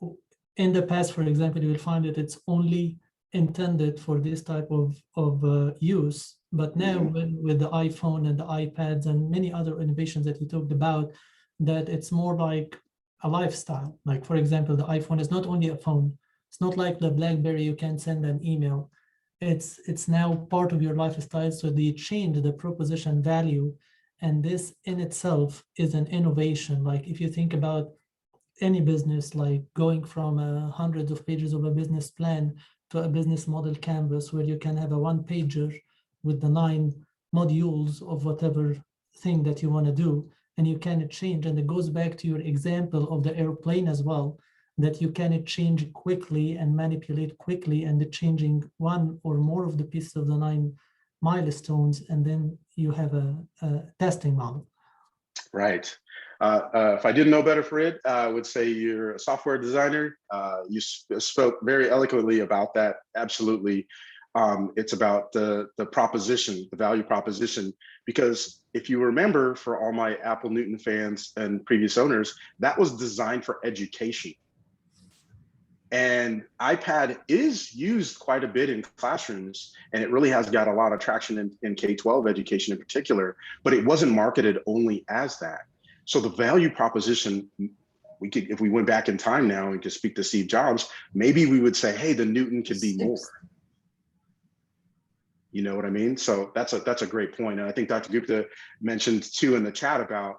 in the past, for example, you will find that it's only intended for this type of use. But now with the iPhone and the iPads and many other innovations that you talked about, that it's more like a lifestyle. Like, for example, the iPhone is not only a phone. It's not like the BlackBerry, you can send an email. It's now part of your lifestyle. So they change the proposition value. And this in itself is an innovation. Like if you think about any business, like going from hundreds of pages of a business plan to a business model canvas where you can have a one-pager with the 9 modules of whatever thing that you want to do, and you can change. And it goes back to your example of the airplane as well, that you can change quickly and manipulate quickly, and the changing one or more of the pieces of the 9 milestones, and then you have a testing model. Right. If I didn't know better, Farid, I would say you're a software designer. You spoke very eloquently about that. Absolutely. It's about the proposition, the value proposition, because if you remember, for all my Apple Newton fans and previous owners, that was designed for education. And iPad is used quite a bit in classrooms, and it really has got a lot of traction in K-12 education in particular, but it wasn't marketed only as that. So the value proposition, we could, if we went back in time now and could speak to Steve Jobs, maybe we would say, hey, the Newton could be more. You know what I mean? So that's a great point. And I think Dr. Gupta mentioned too in the chat about,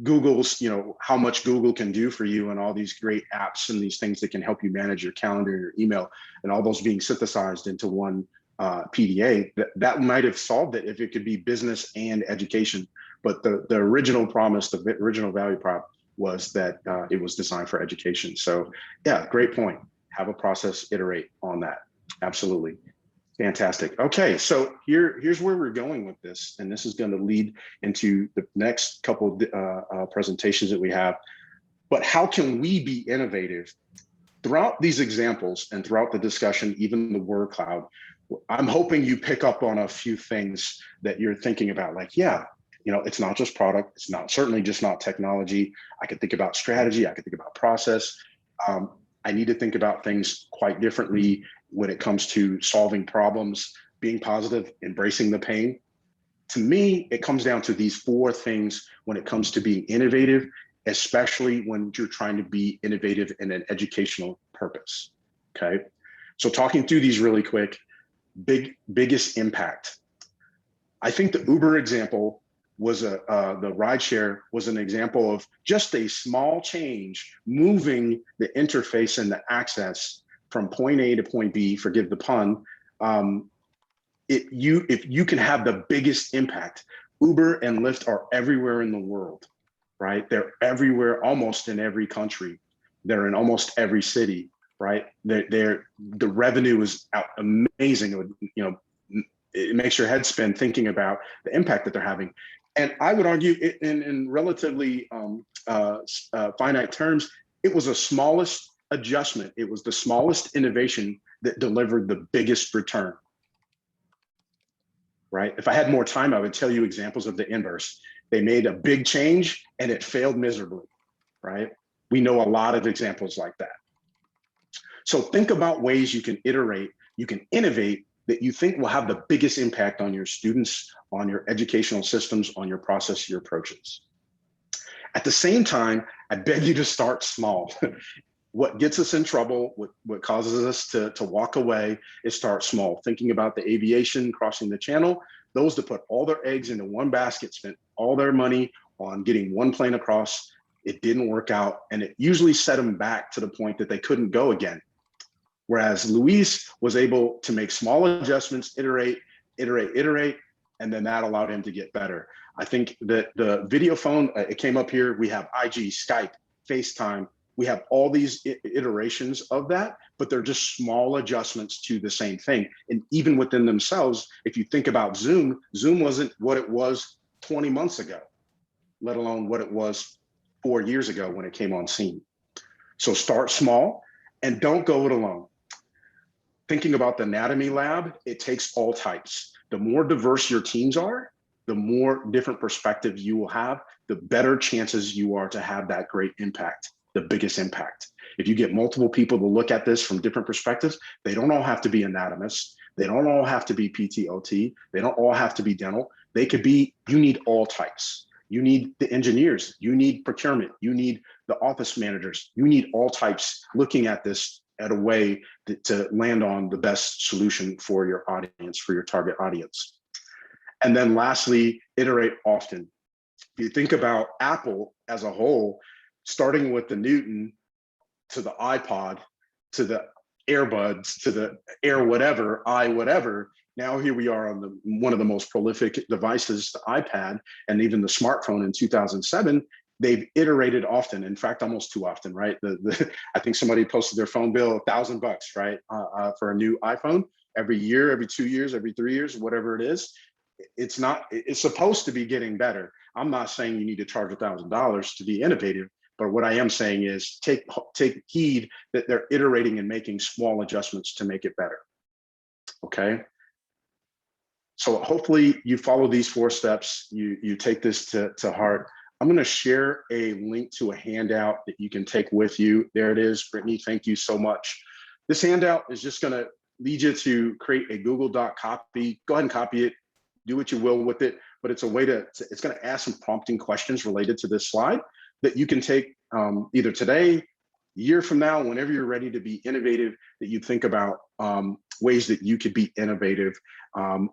Google's, how much Google can do for you and all these great apps and these things that can help you manage your calendar and your email and all those being synthesized into one PDA. That might have solved it if it could be business and education. But the original promise, the original value prop was that it was designed for education. So yeah, great point. Have a process, iterate on that. Absolutely. Fantastic. Okay, so here's where we're going with this, and this is going to lead into the next couple of presentations that we have. But how can we be innovative throughout these examples and throughout the discussion, even the word cloud? I'm hoping you pick up on a few things that you're thinking about, like, yeah, it's not just product, it's not certainly just not technology. I could think about strategy, I could think about process. I need to think about things quite differently when it comes to solving problems, being positive, embracing the pain. To me, it comes down to these 4 things when it comes to being innovative, especially when you're trying to be innovative in an educational purpose, okay? So talking through these really quick, biggest impact. I think the Uber example was the rideshare was an example of just a small change, moving the interface and the access from point A to point B, forgive the pun, if you can have the biggest impact. Uber and Lyft are everywhere in the world, right? They're everywhere, almost in every country. They're in almost every city, right? The revenue is amazing. It makes your head spin thinking about the impact that they're having. And I would argue in relatively finite terms, it was the smallest adjustment. It was the smallest innovation that delivered the biggest return, right? If I had more time, I would tell you examples of the inverse. They made a big change and it failed miserably, right? We know a lot of examples like that. So think about ways you can iterate, you can innovate that you think will have the biggest impact on your students, on your educational systems, on your process, your approaches. At the same time, I beg you to start small. What gets us in trouble, what causes us to walk away is start small. Thinking about the aviation crossing the channel, those that put all their eggs into one basket, spent all their money on getting one plane across, it didn't work out. And it usually set them back to the point that they couldn't go again. Whereas Luis was able to make small adjustments, iterate, and then that allowed him to get better. I think that the video phone, it came up here, we have IG, Skype, FaceTime, We have all these iterations of that, but they're just small adjustments to the same thing. And even within themselves, if you think about Zoom, Zoom wasn't what it was 20 months ago, let alone what it was 4 years ago when it came on scene. So start small and don't go it alone. Thinking about the anatomy lab, it takes all types. The more diverse your teams are, the more different perspectives you will have, the better chances you are to have that great impact, the biggest impact. If you get multiple people to look at this from different perspectives, they don't all have to be anatomists. They don't all have to be PTOT. They don't all have to be dental. They could be, you need all types. You need the engineers, you need procurement, you need the office managers, you need all types looking at this at a way to land on the best solution for your audience, for your target audience. And then lastly, iterate often. If you think about Apple as a whole, starting with the Newton to the iPod, to the earbuds, to the Air whatever, whatever, now here we are on one of the most prolific devices, the iPad, and even the smartphone in 2007, they've iterated often. In fact, almost too often, right? I think somebody posted their phone bill $1,000, right? For a new iPhone every year, every 2 years, every 3 years, whatever it is. It's supposed to be getting better. I'm not saying you need to charge $1,000 to be innovative, but what I am saying is take heed that they're iterating and making small adjustments to make it better, okay? So hopefully you follow these 4 steps, you take this to heart. I'm gonna share a link to a handout that you can take with you. There it is, Brittany, thank you so much. This handout is just gonna lead you to create a Google Doc copy. Go ahead and copy it, do what you will with it, but it's a way it's gonna ask some prompting questions related to this slide that you can take either today, a year from now, whenever you're ready to be innovative, that you think about ways that you could be innovative.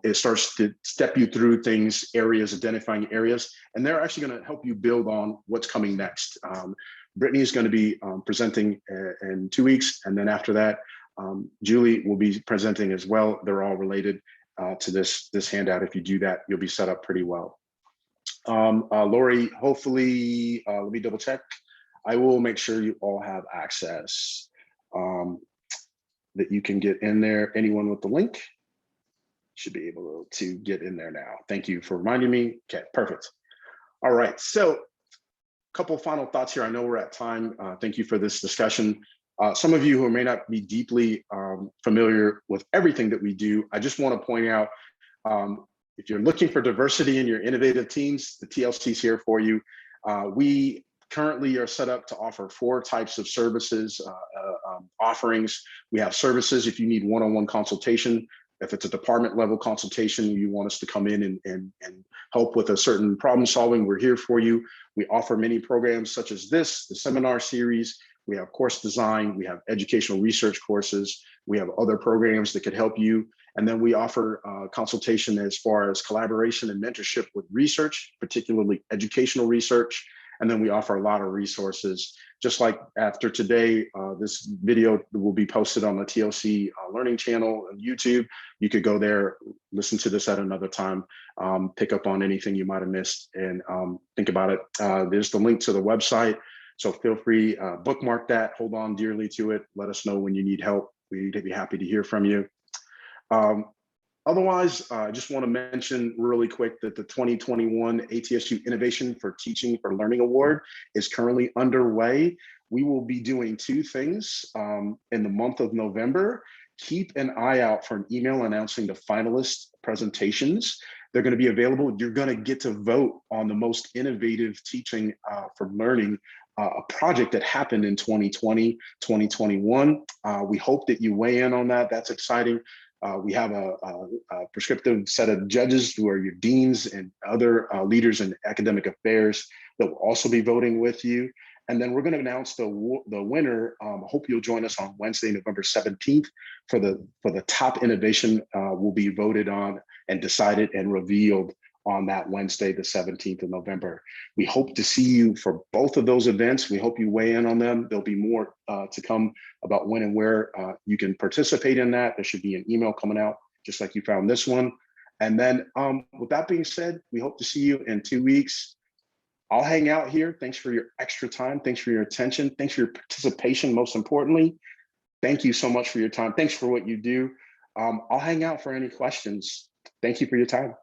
It starts to step you through things, areas, identifying areas, and they're actually going to help you build on what's coming next. Brittany is going to be presenting in 2 weeks, and then after that, Julie will be presenting as well. They're all related to this handout. If you do that, you'll be set up pretty well. Lori, hopefully, let me double check. I will make sure you all have access. That you can get in there. Anyone with the link should be able to get in there now. Thank you for reminding me. Okay, perfect. All right, so a couple of final thoughts here. I know we're at time. Thank you for this discussion. Some of you who may not be deeply familiar with everything that we do, I just want to point out, if you're looking for diversity in your innovative teams, the TLC is here for you. We currently are set up to offer 4 types of services, offerings. We have services if you need one-on-one consultation. If it's a department level consultation, you want us to come in and help with a certain problem solving, we're here for you. We offer many programs such as this, the seminar series. We have course design, we have educational research courses, we have other programs that could help you. And then we offer consultation as far as collaboration and mentorship with research, particularly educational research. And then we offer a lot of resources. Just like after today, this video will be posted on the TLC Learning channel on YouTube. You could go there, listen to this at another time, pick up on anything you might have missed, and think about it. There's the link to the website. So feel free, bookmark that, hold on dearly to it. Let us know when you need help. We'd be happy to hear from you. Otherwise, I just want to mention really quick that the 2021 ATSU Innovation for Teaching for Learning Award is currently underway. We will be doing 2 things in the month of November. Keep an eye out for an email announcing the finalist presentations. They're going to be available. You're going to get to vote on the most innovative teaching for learning, a project that happened in 2020, 2021. We hope that you weigh in on that. That's exciting. We have a prescriptive set of judges who are your deans and other leaders in academic affairs that will also be voting with you. And then we're going to announce the winner. Hope you'll join us on Wednesday, November 17th for the top innovation will be voted on and decided and revealed on that Wednesday, the 17th of November. We hope to see you for both of those events. We hope you weigh in on them. There'll be more to come about when and where you can participate in that. There should be an email coming out, just like you found this one. And then with that being said, we hope to see you in 2 weeks. I'll hang out here. Thanks for your extra time. Thanks for your attention. Thanks for your participation. Most importantly, thank you so much for your time. Thanks for what you do. I'll hang out for any questions. Thank you for your time.